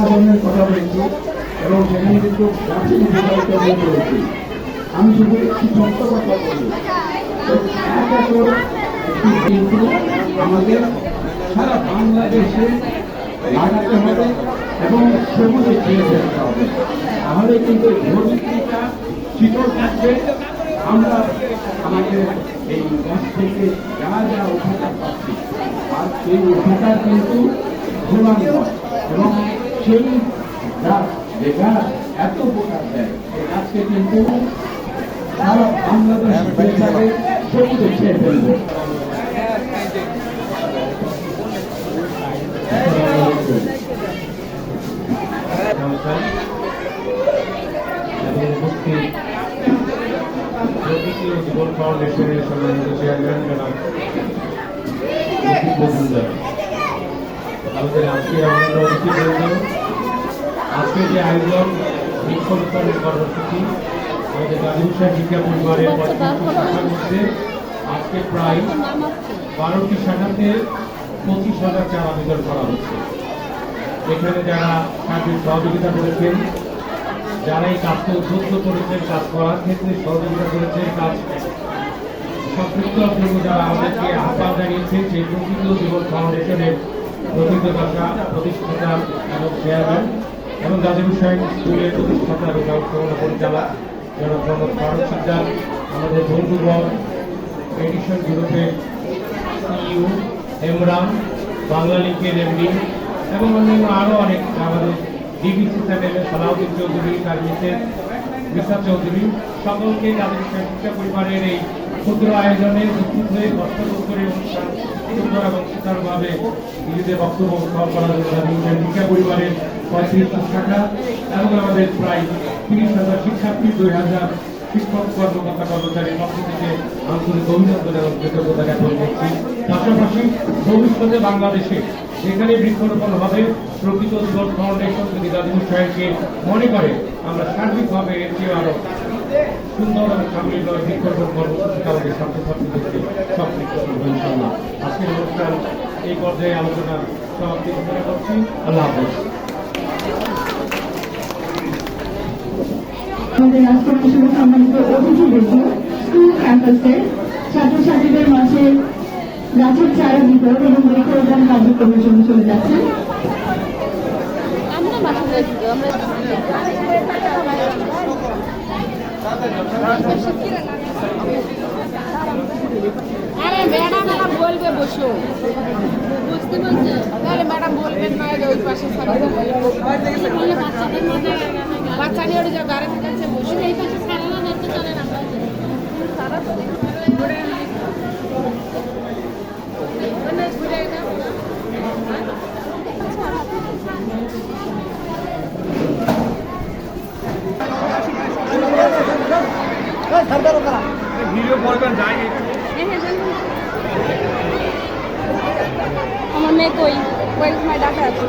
ধরনের কথা বলেছি এবং সেখানে কিন্তু রয়েছি। আমি শুধু একটি ছোট্ট কথা বলি, কিন্তু আমাদের সারা বাংলাদেশে লাগাতে হবে এবং সবুজে ছেড়ে ফেলতে হবে। তাহলে কিন্তু ধরিত্রীটা শীতল থাকবে। আমরা আমাদের এই গাছ থেকে যা যা উপকার পাচ্ছি আর সেই উপকার কিন্তু ধোলার নয়, এবং সেই গাছ যে গাছ এত উপকার দেয় সেই গাছকে কিন্তু সারা বাংলাদেশ সবুজে ছেড়ে ফেলবে। জীবন ফাউন্ডেশনের সম্মানিত চেয়ারম্যান জনাব মজুমদার, আমাদের আজকে আমাদের অতিথিবৃন্দ, আজকে যে আয়োজন বৃক্ষরোপণের কর্মসূচি আমাদের গাজীপুর শিক্ষা পরিবারের শাখার মধ্যে আজকে প্রায় 12টি শাখাতে 25,000 চারা আবেদন করা হচ্ছে। এখানে যারা সার্বিক সহযোগিতা করেছেন, যারা এই কাজকে উদ্বুদ্ধ করেছেন, কাজ করার ক্ষেত্রে সহযোগিতা করেছেন, কাজ সম্পৃক্ত জন্য যারা আমাদেরকে আহ্বান জানিয়েছেন, সেই প্রকৃত জীবন ফাউন্ডেশনের প্রতিষ্ঠাতা এবং চেয়ারম্যান এবং গাজীপুর স্কুলের প্রতিষ্ঠাতা এবং ব্যবস্থাপনা পরিচালক জনাব মোহাম্মদ ফারুক সিকদার, আমাদের বন্ধুবর এডিশন গ্রুপের সিইও এমরান, বাংলা লিঙ্কের এমডি এবং অন্যান্য আরও অনেক, আমাদের ডিবিসি চ্যানেলের সালাউদ্দিন চৌধুরী, তার মিসেস মিসা চৌধুরী, সকলকে গাজীপুর শিক্ষা পরিবারের এই ক্ষুদ্র আয়োজনে উপস্থিত হয়ে বক্তব্য করে অনুষ্ঠান সুন্দর এবং সুচারুভাবে নিজেদের বক্তব্য গ্রহণ করার জন্য গাজীপুর শিক্ষা পরিবারের 35টি শাখা এবং আমাদের প্রায় 30,000 শিক্ষার্থী, 2,000 শিক্ষক কর্মকর্তা কর্মচারীর পক্ষ থেকে আন্তরিক অভিনন্দন এবং কৃতজ্ঞতা জ্ঞাপন করছি। পাশাপাশি ভবিষ্যতে বাংলাদেশে যেখানে বৃক্ষরোপণ হবে, প্রকৃত জীবন ফাউন্ডেশন যদি গাজীপুর শহরকে মনে করে আমরা সার্বিকভাবে এর চেয়ে আরো সুন্দর এবং সাময়িক বৃক্ষরোপণ কর্মসূচিতে আমাদের ছাত্রছাত্রীদেরকে সম্পৃক্ত করবো ইনশাআল্লাহ। আজকের অনুষ্ঠান এই পর্যায়ে আলোচনার সমাপ্তি ঘোষণা করছি। আল্লাহ হাফেজ। আমাদের আজকের শুভ সম্মানিত অতিথিবৃন্দ, স্কুল ক্যাম্পাসের ছাত্রছাত্রীদের মাঝে গাছের চারা বিতরণ এবং বৃক্ষরোপণ কার্যক্রমের জন্য চলে যাচ্ছেন। আরে ম্যাডাম এরা বলবে বসো, বুঝতে পারছো? তাহলে ম্যাডাম বলবেন না ওই পাশে বাচ্চা নিয়ে ওটা গাড়ি থেকে বসে এই পাশে সারানো যেতে চলে না সারা ঘুরে ভিডিও করবেন, যাই আমার মেয়ে কই, ডাকা আছে।